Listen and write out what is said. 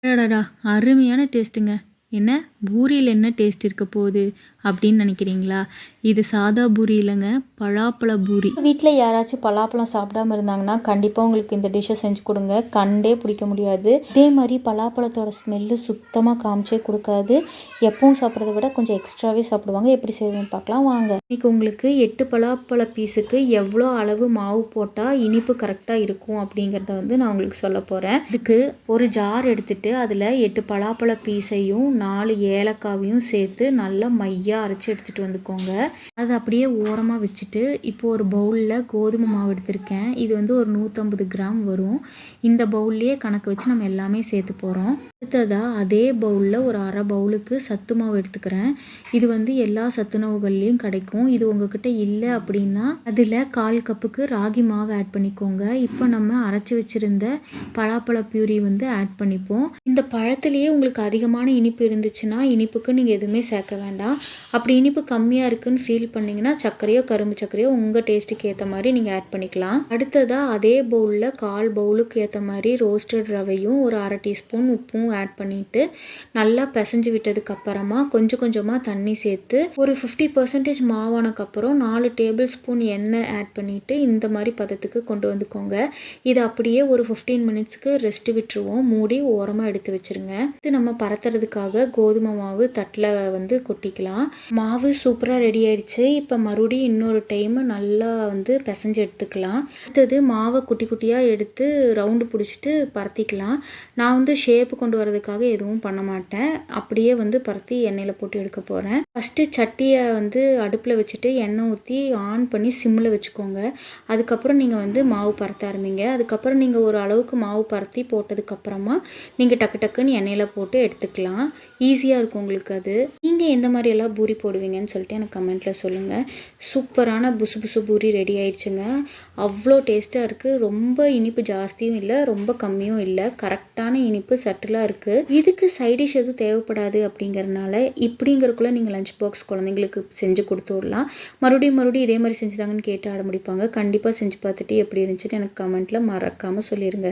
அடடா! அருமையான டேஸ்ட்டுங்க. என்ன பூரியில என்ன டேஸ்ட் இருக்க போகுது அப்படின்னு நினைக்கிறீங்களா? இது சாதா பூரி இல்லைங்க, பலாப்பழ பூரி. வீட்டில் யாராச்சும் பலாப்பழம் சாப்பிடாம இருந்தாங்கன்னா கண்டிப்பாக உங்களுக்கு இந்த டிஷ்ஷை செஞ்சு கொடுங்க. கண்டே பிடிக்க முடியாது. இதே மாதிரி பலாப்பழத்தோட ஸ்மெல்லு சுத்தமாக காமிச்சே கொடுக்காது. எப்பவும் சாப்பிட்றத விட கொஞ்சம் எக்ஸ்ட்ராவே சாப்பிடுவாங்க. எப்படி செய்யுதுன்னு பார்க்கலாம் வாங்க. இன்றைக்கி உங்களுக்கு 8 பலாப்பழ பீஸுக்கு எவ்வளோ அளவு மாவு போட்டால் இனிப்பு கரெக்டாக இருக்கும் அப்படிங்கிறத நான் உங்களுக்கு சொல்ல போகிறேன். இதுக்கு ஒரு ஜார் எடுத்துகிட்டு அதில் 8 பலாப்பழ பீஸையும் 4 ஏலக்காவையும் சேர்த்து நல்லா மையாக அரைச்சி எடுத்துகிட்டு வந்துக்கோங்க. அது அப்படியே ஓரமாக வச்சுட்டு இப்போ ஒரு பவுலில் கோதுமை மாவு எடுத்திருக்கேன். இது ஒரு 150 கிராம் வரும். இந்த பவுல்லையே கணக்கு வச்சு நம்ம எல்லாமே சேர்த்து போகிறோம். அடுத்ததாக அதே பவுலில் ஒரு அரை பவுலுக்கு சத்து மாவு எடுத்துக்கிறேன். இது எல்லா சத்துணவுகள்லேயும் கிடைக்கும். இது உங்ககிட்ட இல்லை அப்படின்னா அதில் 1/4 கப்புக்கு ராகி மாவு ஆட் பண்ணிக்கோங்க. இப்போ நம்ம அரைச்சி வச்சுருந்த பலாப்பழ பியூரி ஆட் பண்ணிப்போம். இந்த பழத்துலேயே உங்களுக்கு அதிகமான இனிப்பு இருந்துச்சுன்னா இனிப்புக்கு நீங்கள் எதுவுமே சேர்க்க வேண்டாம். அப்படி இனிப்பு கம்மியாக இருக்குன்னு ஃபீல் பண்ணிங்கன்னா சர்க்கரையோ கரும்பு சர்க்கரையோ உங்கள் டேஸ்ட்டுக்கு ஏற்ற மாதிரி நீங்கள் ஆட் பண்ணிக்கலாம். அடுத்ததாக அதே பவுலில் 1/4 பவுலுக்கு ஏற்ற மாதிரி ரோஸ்டட் ரவையும் ஒரு அரை டீஸ்பூன் உப்பும் ஆட் பண்ணிவிட்டு நல்லா பிசைஞ்சு விட்டதுக்கப்புறமா கொஞ்சம் கொஞ்சமாக தண்ணி சேர்த்து ஒரு 50% மாவானக்கப்புறம் 4 டேபிள் ஸ்பூன் எண்ணெய் ஆட் பண்ணிவிட்டு இந்த மாதிரி பதத்துக்கு கொண்டு வந்துக்கோங்க. இதை அப்படியே ஒரு 15 மினிட்ஸ்க்கு ரெஸ்ட் விட்டுருவோம். மூடி ஓரமாக எடுத்து வச்சுருங்க. இது நம்ம பரத்துறதுக்காக கோதுமை மாவு தட்டில் கொட்டிக்கலாம். மாவு சூப்பராக ரெடி ஆயிடுச்சு. இப்போ மறுபடியும் இன்னொரு டைம் நல்லா பிசைஞ்சு எடுத்துக்கலாம். அடுத்தது மாவை குட்டி குட்டியாக எடுத்து ரவுண்டு பிடிச்சிட்டு பரத்திக்கலாம். நான் ஷேப்பு கொண்டு வரதுக்காக எதுவும் பண்ண மாட்டேன். அப்படியே பரத்தி எண்ணெயில் போட்டு எடுக்க போகிறேன். ஃபஸ்ட்டு சட்டியை அடுப்பில் வச்சுட்டு எண்ணெய் ஊற்றி ஆன் பண்ணி சிம்மில் வச்சுக்கோங்க. அதுக்கப்புறம் நீங்கள் மாவு பரத்த ஆரம்பிங்க. அதுக்கப்புறம் நீங்கள் ஒரு அளவுக்கு மாவு பரத்தி போட்டதுக்கப்புறமா நீங்கள் டக்கு டக்குன்னு எண்ணெயில் போட்டு எடுத்துக்கலாம். ஈஸியாக இருக்கும் உங்களுக்கு. அது நீங்கள் எந்த மாதிரியெல்லாம் பூரி போடுவீங்கன்னு சொல்லிட்டு எனக்கு கமெண்ட்டில் சொல்லுங்கள். சூப்பரான புசு புசு பூரி ரெடி ஆயிடுச்சுங்க. அவ்வளோ டேஸ்ட்டாக இருக்குது. ரொம்ப இனிப்பு ஜாஸ்தியும் இல்லை, ரொம்ப கம்மியும் இல்லை. கரெக்டான இனிப்பு சட்டிலாக இருக்குது. இதுக்கு சைடிஷ் எதுவும் தேவைப்படாது அப்படிங்கிறதுனால இப்படிங்கிறக்குள்ளே நீங்கள் லஞ்ச் பாக்ஸ் குழந்தைங்களுக்கு செஞ்சு கொடுத்து விடலாம். மறுபடியும் இதே மாதிரி செஞ்சுதாங்கன்னு கேட்டு ஆட முடிப்பாங்க. கண்டிப்பாக செஞ்சு பார்த்துட்டு எப்படி இருந்துச்சுன்னு எனக்கு கமெண்ட்டில் மறக்காமல் சொல்லிடுங்க.